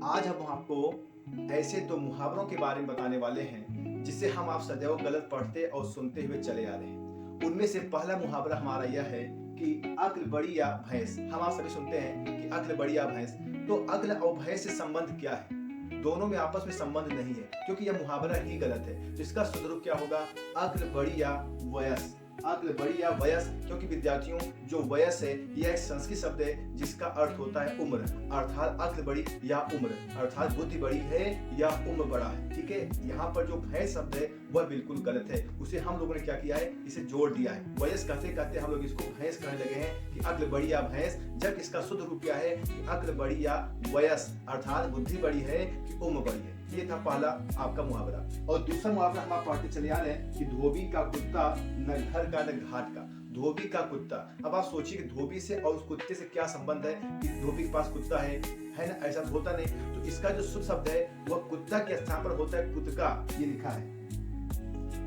आज हम आपको ऐसे दो मुहावरों के बारे में बताने वाले हैं जिसे हम आप सदैव गलत पढ़ते और सुनते हुए चले आ रहे हैं। उनमें से पहला मुहावरा हमारा यह है कि अक्ल बड़ी या भैंस। हम आप सभी सुनते हैं कि अक्ल बड़ी या भैंस। तो अक्ल और भैंस से संबंध क्या है? दोनों में आपस में संबंध नहीं है, क्योंकि यह मुहावरा ही गलत है। तो इसका शुद्ध रूप क्या होगा? अक्ल बड़ी या वयस। अक्ल बड़ी या वयस, क्योंकि विद्यार्थियों जो वयस है यह एक संस्कृत शब्द है जिसका अर्थ होता है उम्र, अर्थात अक्ल बड़ी या उम्र, अर्थात बुद्धि बड़ी है या उम्र बड़ा है। ठीक है, यहाँ पर जो भैंस शब्द है वह बिल्कुल गलत है। उसे हम लोगों ने क्या किया है, इसे जोड़ दिया है। वयस कहते कहते हम लोग इसको भैंस कहने लगे हैं कि अक्ल बड़ी या भैंस, जब इसका शुद्ध रूप क्या है कि अक्ल बड़ी या वयस, अर्थात बुद्धि बड़ी है कि उम्र बड़ी है। ये था पहला आपका मुहावरा। और दूसरा मुहावरा हम आप पढ़ते चले आ रहे हैं कि धोबी का कुत्ता न घर का न घाट का। धोबी का कुत्ता, अब आप सोचिए कि धोबी से और उस कुत्ते से क्या संबंध है कि धोबी के पास कुत्ता है ना? ऐसा तो होता नहीं। तो इसका जो शुद्ध शब्द है वह कुत्ता के स्थान पर होता है कुतका, ये लिखा है।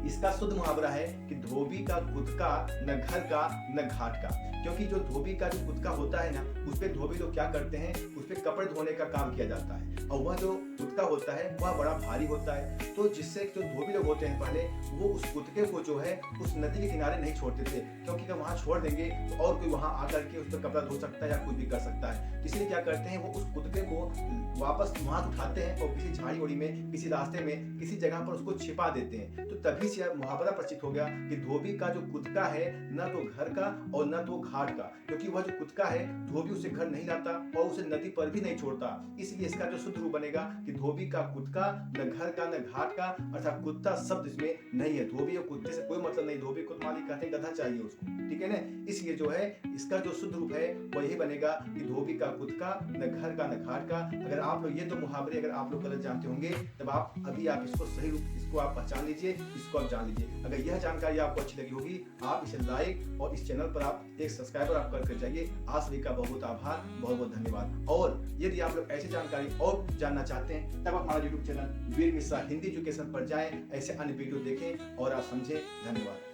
इसका शुद्ध मुहावरा है कि धोबी का कुतका न घर का न घाट का। क्योंकि जो धोबी का जो कुतका होता है ना, उस पे धोबी लोग क्या करते हैं, उस पे कपड़े धोने का काम किया जाता है, और वह जो कुतका होता है वह बड़ा भारी होता है। तो जिससे जो धोबी लोग होते हैं पहले, वो उस कुतके को जो है उस नदी के किनारे नहीं छोड़ते थे, क्योंकि अगर वहां छोड़ देंगे तो और कोई वहां आकर के उस पर कपड़ा धो सकता है या कुछ भी कर सकता है। इसलिए क्या करते हैं, वो उस कुतके को वापस वहां उठाते हैं और किसी झाड़ी उड़ी में, किसी रास्ते में, किसी जगह पर उसको छिपा देते हैं। तो तभी से मुहावरा प्रचलित हो गया कि धोबी का जो कुतका है न तो घर का और न तो घाट का, क्योंकि वह जो कुतका है धोबी उसे घर नहीं लाता और उसे नदी पर भी नहीं छोड़ता। इसलिए इसका जो शुद्ध रूप बनेगा कि धोबी का कुतका न घर का न घाट का, अर्थात कुत्ता शब्द इसमें नहीं है। धोबी और कुत्ते से कोई मतलब नहीं। धोबी को मालिक कहते हैं गधा चाहिए उसको, ठीक है ना? इसलिए जो है इसका जो शुद्ध रूप है वह यही बनेगा कि धोबी का कुतका न घर का न घाट का। अगर आप लोग ये तो मुहावरे अगर आप लोग गलत जानते होंगे, तब आप अभी आप इसको सही रूप इसको आप पहचान लीजिए, इसको आप जान लीजिए। अगर यह जानकारी आपको अच्छी लगी होगी, आप इसे लाइक और इस चैनल पर आप एक सब्सक्राइबर आप करके जाइए। आप सभी का बहुत बहुत आभार, बहुत बहुत धन्यवाद। और यदि आप लोग ऐसी जानकारी और जानना चाहते हैं, तब आप हमारा यूट्यूब चैनल वीर मिश्रा हिंदी एजुकेशन पर जाएं, ऐसे अन्य वीडियो देखें और आप समझें। धन्यवाद।